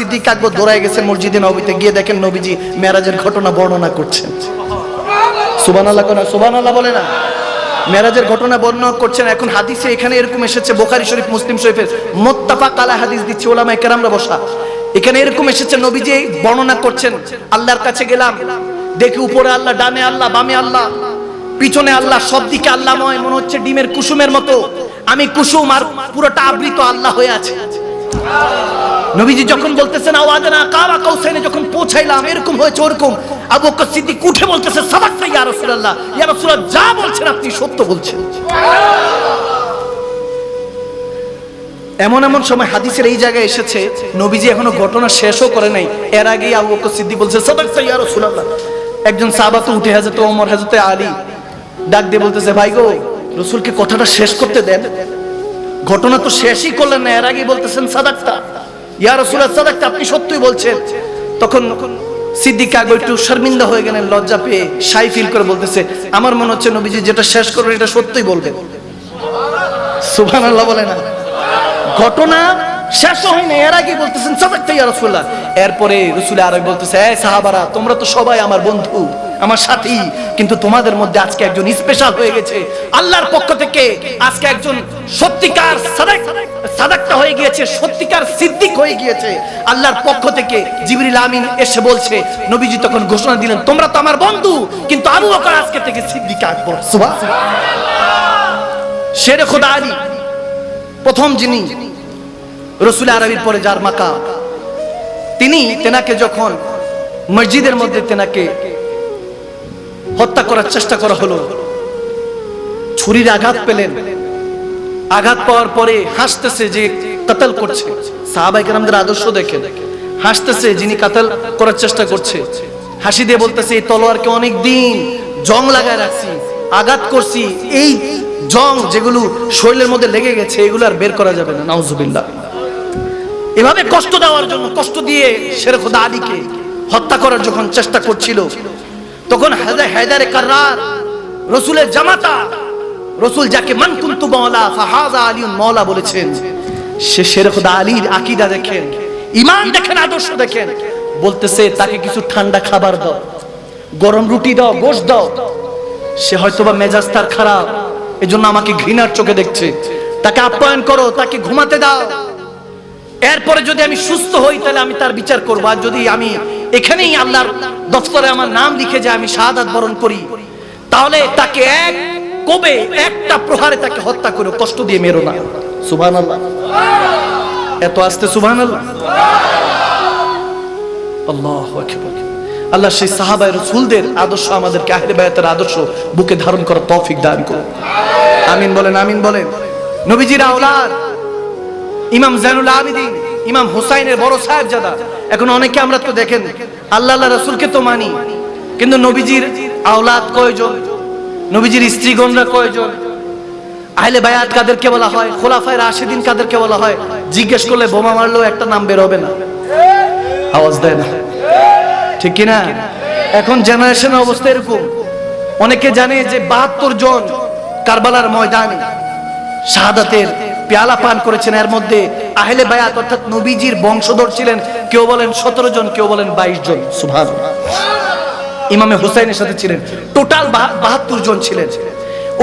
সিদ্দিক আকবর দৌড়ায় গেছেন মসজিদে নববীতে, গিয়ে দেখেন নবীজি মেরাজের ঘটনা বর্ণনা করছেন। সুবহানাল্লাহ কোন সুবহানাল্লাহ বলে না? মেরাজের ঘটনা বর্ণনা করছেন। এখন হাদিসে এখানে এরকম এসেছে, বুখারী শরীফ মুসলিম শরীফের মুত্তাফাক আলা হাদিস দিচ্ছে উলামায়ে কেরামরা বসা, এখানে এরকম এসেছে নবীজি বর্ণনা করছেন, আল্লাহর কাছে গেলাম, দেখি উপরে আল্লাহ, ডানে আল্লাহ, বামে আল্লাহ, পিছনে আল্লাহ, সব দিকে আল্লাহময়, মনে হচ্ছে ডিমের কুসুমের মতো। আমি কুসুম আর পুরোটা আবৃত আল্লাহ হয়ে আছে। নবীজি যখন বলতেছেন আওয়াজনা কাবা কাউসাইনে যখন পৌঁছাইলাম এরকম হয়েছে ওরকম, আবু বকর সিদ্দিক উঠে বলতেছে সাদাকতা ইয়া রাসূলুল্লাহ, ইয়া রাসূলুল্লাহ যা বলছেন আপনি সত্য বলছেন। এমন এমন সময় হাদিসের এই জায়গায় এসেছে নবীজি এখনো ঘটনা শেষও করে নাই, এর আগেই আবু বকর সিদ্দিক বলছে সাদাকতা ইয়া রাসূলুল্লাহ। একজন সাহাবা তো উঠে, হযরত ওমর, হযরত আলী ডাক দিয়ে বলতেছে ভাই গো, রাসূলকে কথাটা শেষ করতে দেন, ঘটনা তো শেষই করলেন না, এর আগেই বলতেছেন সাদাকতা ইয়া রাসূলুল্লাহ, সাদাকতা আপনি সত্যই বলছেন। তখন সিদ্দিক আকবর একটু শর্মিন্দা হয়ে গেলেন, লজ্জা পেয়ে শাই ফিল করে বলতেছে আমার মনে হচ্ছে নবীজি যেটা শেষ করবেন এটা সত্যই বলবেন। সুবহানাল্লাহ বলে না? ঘটনা শেষ হয় না, এর আগে বলতেছেন সাদাকতা ইয়া রাসূলুল্লাহ। এরপরে রাসূল আরবি বলতেছে এই সাহাবারা তোমরা তো সবাই আমার বন্ধু, আমার সাথী, কিন্তু তোমাদের মধ্যে আজকে একজন স্পেশাল হয়ে গেছে আল্লাহর পক্ষ থেকে, আজকে একজন সত্যিকার সাদাকতা হয়ে গিয়েছে, সত্যিকার সিদ্দিক হয়ে গিয়েছে আল্লাহর পক্ষ থেকে। জিবরিল আমিন এসে বলছে, নবীজি তখন ঘোষণা দিলেন তোমরা তো আমার বন্ধু, কিন্তু আবু বকর আজকে থেকে সিদ্দিক আকবর। সুবহানাল্লাহ। শেরে খোদা আলী প্রথম যিনি রাসূল আরবির পরে যার মাকাম, তেনাকে যখন মসজিদের মধ্যে তেনাকে হত্যা করার চেষ্টা করা হলো, ছুরির আঘাত পেলেন, আঘাত পাওয়ার পরে হাসতেছে যে কতল করছে, সাহাবায়ে কেরামদের আদর্শ দেখেন, হাসতেছে যিনি কতল করার চেষ্টা করছে, হাসি দিয়ে বলতেছে এই তলোয়ারকে অনেক দিন জং লাগায় রাখছি, আঘাত করছি, এই জং যেগুলো শরীরের মধ্যে লেগে গেছে এগুলো আর বের করা যাবে না, নাউজুবিল্লাহ। এভাবে কষ্ট দেওয়ার জন্য, কষ্ট দিয়ে শেরে খোদা আলীকে হত্যা করার যখন চেষ্টা করছিল, তখন হায়দারে কাররার রাসূলের জামাতা, রাসূল যাকে মান কুনতু মাওলা ফাহাযা আলীউন মাওলা বলেছেন, সে শেরে খোদা আলীর আকীদা দেখেন, ঈমান দেখেন, আদর্শ দেখেন, বলতেছে তাকে কিছু ঠান্ডা খাবার দাও, গরম রুটি দাও, গোশত দাও। সে হয়তোবা মেজাজ তার খারাপ, এজন্য আমাকে ঘৃণার চোখে দেখছে, তাকে আপ্যায়ন করো, তাকে ঘুমাতে দাও, এরপরে যদি আমি সুস্থ হই তাহলে আমি তার বিচার করব, আর যদি আমি এখানেই আল্লাহর দফতরে আমার নাম লিখে যায় আমি শাহাদাত বরণ করি, তাহলে তাকে এক কোবে একটা প্রহারে তাকে হত্যা করো, কষ্ট দিয়ে মেরো না। সুবহানাল্লাহ, এত আস্তে সুবহানাল্লাহ, আল্লাহু আকবার। আল্লাহ সেই সাহাবায়ে রাসূলদের আদর্শ আমাদেরকে, আহলে বায়াতের আদর্শ বুকে ধারণ করার তৌফিক দান করুন। আমিন বলেন, আমিন বলেন। নবীজির আওলাদ ইমাম জাইনুল আবিদিন, ইমাম হুসাইনের বড় সাহেবজাদা। এখন অনেকে আমরা তো দেখেন আল্লাহ রাসূলকে তো মানি, কিন্তু নবীজির আওলাদ কয়জন, নবীজির স্ত্রীগণরা কয়জন, আহলে বায়াত কাদেরকে বলা হয়, খোলাফায়ে রাশিদিন কাদেরকে বলা হয়, জিজ্ঞেস করলে বোমা মারলেও একটা নাম বের হবে না, আওয়াজ দেয় না, ঠিক কি না? এখন জেনারেশনের অবস্থা এরকম, অনেকে জানে যে ৭২ জন কারবালার ময়দানে শাহাদাতের পেয়ালা পান করেছেন, এর মধ্যে আহলে বায়াত অর্থাৎ নবীজির বংশধর ছিলেন কেউ বলেন ১৭ জন, কেউ বলেন ২২ জন। সুবহানাল্লাহ। ইমামে হুসাইনের সাথে ছিলেন টোটাল ৭২ জন ছিলেন।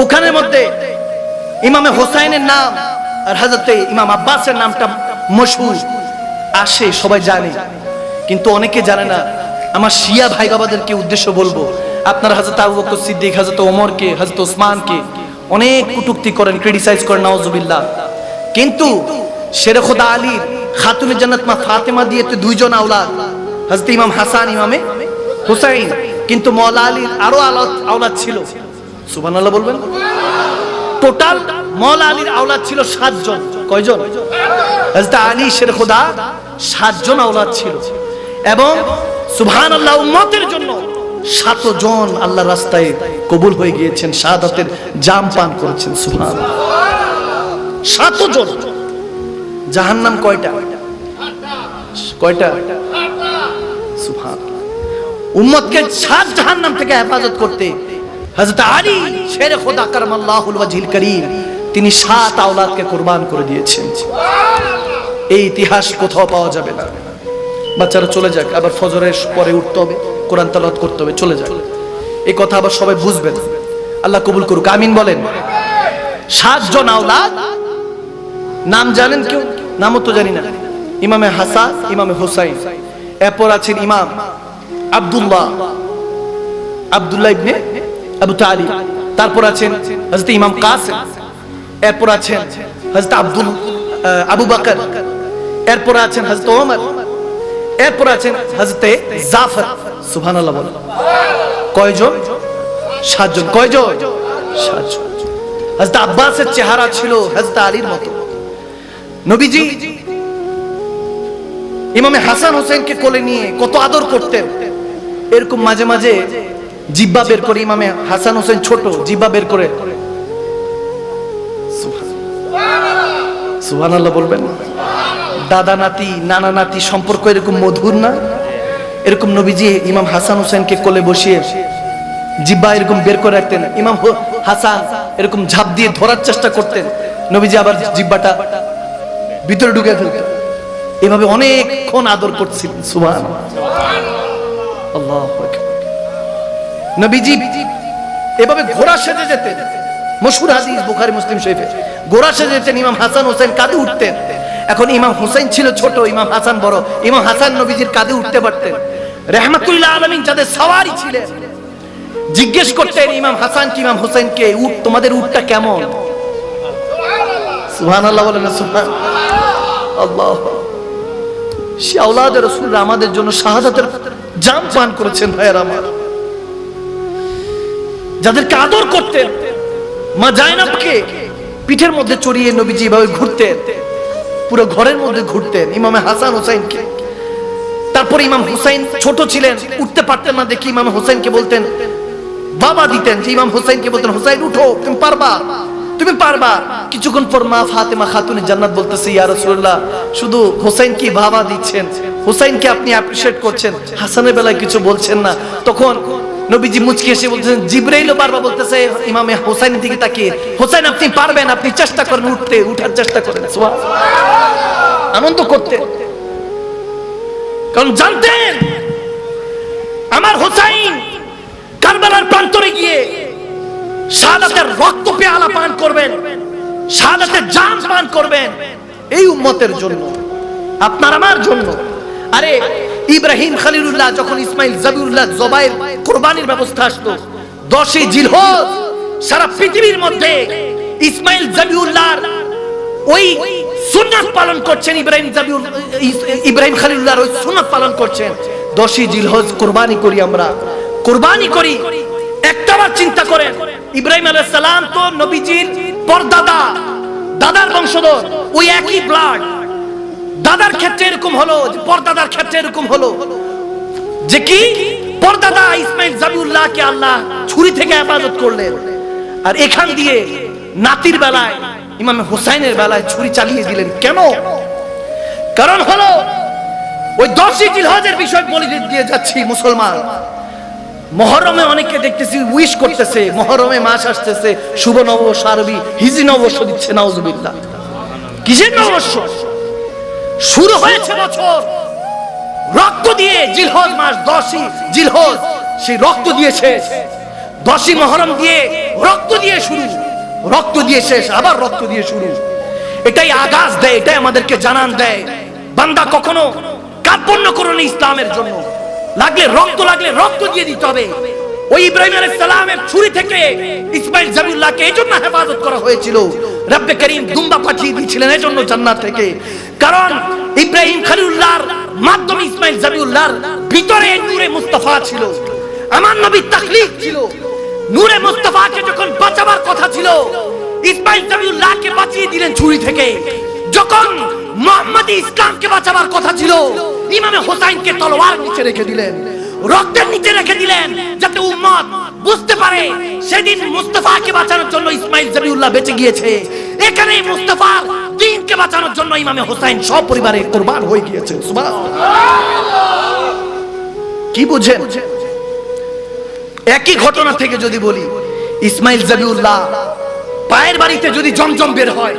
ওখানের মধ্যে ইমামে হুসাইনের নাম আর হযরতে ইমাম আব্বাসের নামটা মশহুর আসে, সবাই জানে, কিন্তু অনেকে জানে না। আমার শিয়া ভাই বাবাদেরকে উদ্দেশ্য বলবো, আপনারা হযরত আবু বকর সিদ্দিক, হযরত ওমরকে, হযরত ওসমানকে অনেক কটূক্তি করেন, ক্রিটিসাইজ করেন, নাউজুবিল্লাহ, কিন্তু শেরে খোদা আলীর খাতুনে জান্নাত মা ফাতেমা দিয়ে তো 2 জন আওলাদ, হযরত ইমাম হাসান, ইমামে হুসাইন, কিন্তু মাওলা আলীর আরো আওলাদ ছিল। সুবহানাল্লাহ বলবেন। টোটাল মাওলা আলীর আওলাদ ছিল 7 জন। কয়জন? হযরত আলী শেরে খোদা 7 জন আওলাদ ছিল, এবং সুবহানাল্লাহ উম্মতের জন্য 7 জন আল্লাহর রাস্তায় কবুল হয়ে গিয়েছেন, শাহাদাতের জাম পান করেছেন। সুবহানাল্লাহ, 7 জন। জাহান্নাম কয়টা? কয়টা? সুবহানাল্লাহ। উম্মতকে 7 জাহান্নাম থেকে হেফাজত করতে হযরত আলী শেরে খোদা কারামাল্লাহুল ওয়াজহিল কারীম তিনি 7 আওলাদকে কুরবান করে দিয়েছেন। এই ইতিহাস কোথাও পাওয়া যাবে না। বাচ্চারা চলে যাক, আবার ফজরের পরে উঠতে হবে, কোরআন তেলাওয়াত করতে হবে, চলে যাক। এই কথা আবার সবাই বুঝবেন। আল্লাহ কবুল করুক, আমিন বলেন। 7 জন আওলাদ, নাম জানেন কেউ? নামও তো জানি না। ইমামে হাসান, ইমামে হুসাইন, এরপর আছেন ইমাম আব্দুল্লাহ ইবনে আবু তালিব, তারপর আছেন হযরত ইমাম কাসিম, এরপর আছেন হযরত আবু বকর, এরপর আছেন হযরত ওমর, এরপর আছেন হযরত জাফর। সুবহানাল্লাহ বলেন। কয়জন? 7 জন। কয়জন? 7 জন। হযরত আব্বাসের চেহারা ছিল হযরত আলীর মতো। নবীজি ইমামে হাসান হোসেনকে কোলে নিয়ে কত আদর করতেন। এরকম মাঝে মাঝে জিহ্বা বের করে, ইমামে হাসান হোসেন ছোট, জিহ্বা বের করে সুবহানাল্লাহ বলবেন। দাদা নাতি, নানা নাতি সম্পর্ক এরকম মধুর না? এরকম নবীজি ইমাম হাসান হোসেনকে কোলে বসিয়ে জিহ্বা এরকম বের করে রাখতেন। ইমাম হাসান এরকম ঝাঁপ দিয়ে ধরার চেষ্টা করতেন, নবীজি আবার জিহ্বাটা ভিতরে ঢুকে ফেলতেন। এভাবে অনেকক্ষণ আদর করছিলেন। সুবহানাল্লাহ, আল্লাহু আকবার। নবীজি এভাবে ঘোড়া সেজে যেতেন। মশহুর হাদিস বুখারী মুসলিম শরীফে, ঘোড়া সেজে যেতেন। ইমাম হাসান হোসেন কাঁধে উঠতেন। এখন ইমাম হুসাইন ছিল ছোট, ইমাম হাসান বড়। ইমাম হাসান নবীজির কাঁধে উঠতে পারতেন। রাহমাতুল্লাহ আলামিন যাদের সওয়ারি ছিলেন জিজ্ঞেস করতেন ইমাম হাসান কি ইমাম হুসাইনকে, উট তোমাদের উটটা কেমন? সুবহানাল্লাহ বলেন না? সুবহানাল্লাহ। সে আওলাদে রাসূলরা আমাদের জন্য শাহাদাতের জাম পান করেছেন। ভাইয়েরা আমার, যাদেরকে আদর করতেন, মা জায়নাবকে পিঠের মধ্যে চড়িয়ে নবীজি এভাবে ঘুরতেন, পুরো ঘরের মধ্যে ঘুরতেন ইমামে হাসান হোসেনকে। তারপর ইমাম হুসাইন ছোট ছিলেন, উঠতে পারতেন না দেখি ইমাম হুসাইনকে বলতেন, বাবা দিতেন, যে ইমাম হুসাইনকে বলতেন, হুসাইন উঠো, তুমি পারবা, তুমি পারবা। কিছুক্ষণ পর মা ফাতেমা খাতুনে জান্নাত বলতেছে, ইয়া রাসূলুল্লাহ, শুধু হুসাইনকে বাবা দিচ্ছেন, হুসাইনকে আপনি অ্যাপ্রিশিয়েট করছেন, হাসানের বেলায় কিছু বলছেন না। তখন নবীজি মুচকি এসে বলতেছেন, জিবরাইলও বারবার বলতেছে ইমামে হুসাইনের দিকে তাকিয়ে, হুসাইন আপনি পারবেন, আপনি চেষ্টা করেন, উঠার চেষ্টা করেন। সুবহানাল্লাহ, আনন্দ করতেন, কারণ জানতেন আমার হুসাইন কারবালার প্রান্তরে গিয়ে শাহাদাতের রক্ত পেয়ালা পান করবেন, শাহাদাতের জান পান করবেন এই উম্মতের জন্য, আপনার আমার জন্য। আরে ইব্রাহিম খলিলুল্লাহ যখন ইসমাইল জাবিউল্লাহ জবাইর কুরবানির ব্যবস্থা আসলো, 10ই জিলহজ, সারা পৃথিবীর মধ্যে ইসমাইল জাবিউল্লাহর ওই সুন্নাত পালন করছেন, ইব্রাহিম খলিলুল্লাহর ওই সুন্নাত পালন করছেন। 10ই জিলহজ কুরবানি করি, আমরা কুরবানি করি। একটাবার চিন্তা করেন, ইব্রাহিম আলাইহিস সালাম তো নবীজির পরদাদা, দাদার বংশধর, ওই একই ব্লাড। দাদার ক্ষেত্রে এরকম হলো, পরদাদার ক্ষেত্রে এরকম হলো যে কি পরদাদা ইসমাইল জাবিউল্লাহকে আল্লাহ ছুরি থেকে হেফাজত করলেন, আর এখান দিয়ে নাতির বেলায় ইমাম হুসাইনের বেলায় ছুরি চালিয়ে দিলেন। কেন? কারণ হলো ওই 10ই জিলহজের বিষয় বলে দিয়ে যাচ্ছি। মুসলমান মুহররমে অনেকে দেখতেছি উইশ করতেছে, মুহররমে মাস আসতেছে, শুভ নববর্ষ, আরবি হিজরি নববর্ষ দিচ্ছে। নাউজুবিল্লাহ, কিসের নববর্ষ? শুরু হয়েছে বছর রক্ত দিয়ে, জিলহজ মাস 10ই জিলহজ, সেই রক্ত দিয়ে শেষ। 10ই মুহররম দিয়ে রক্ত দিয়ে শুরু, রক্ত দিয়ে শেষ, আবার রক্ত দিয়ে শুরু। এটাই আগাজ দেয়, এটাই আমাদেরকে জানান দেয়, বান্দা কখনো কার্পণ্য করো না ইসলামের জন্য, লাগলে রক্ত দিয়ে দিতে হবে। ওই ইব্রাহিম আলাইহিস সালামের ছুরি থেকে ইসমাইল জাবিউল্লাহকে এইজন্য হেফাজত করা হয়েছিল। রব্বে করিম দুম্বা পাঠিয়ে দিয়েছিলেন এজন্য জান্নাত থেকে, কারণ ইব্রাহিম খলিলুল্লাহর মাধ্যমে ইসমাইল জাবিউল্লাহর ভিতরে নূরে মুস্তাফা ছিল, আমার নবীর তাখলিক ছিল। নূরে মুস্তাফাকে যখন বাঁচাবার কথা ছিল, ইসমাইল জাবিউল্লাহকে বাঁচিয়ে দিলেন ছুরি থেকে। যখন মুহাম্মদী ইসলামকে বাঁচাবার কথা ছিল, ইমামে হুসাইনকে তলোয়ার নিচে রেখে দিলেন, রক্তের নিচে রেখে দিলেন, যাতে উম্মত বুঝতে পারে সেদিন মুস্তাফাকে বাঁচানোর জন্য ইসমাইল জাবিউল্লাহ বেঁচে গিয়েছে। এখানে মুস্তাফার দ্বীনকে বাঁচানোর জন্য ইমামে হুসাইন সপরিবারে কুরবান হয়ে গিয়েছেন। সুবহানাল্লাহ, কি বুঝেন? একই ঘটনা থেকে যদি বলি, ইসমাইল জাবিউল্লাহ পায়ের বাড়িতে যদি জমজম বের হয়,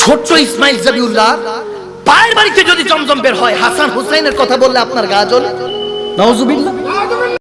ছোট্ট ইসমাইল জাবিউল্লাহ পায়ের বাড়িতে যদি জমজম বের হয়, হাসান হুসাইনের কথা বললে আপনার গা জ্বলে? নাউজুবিল্লাহ।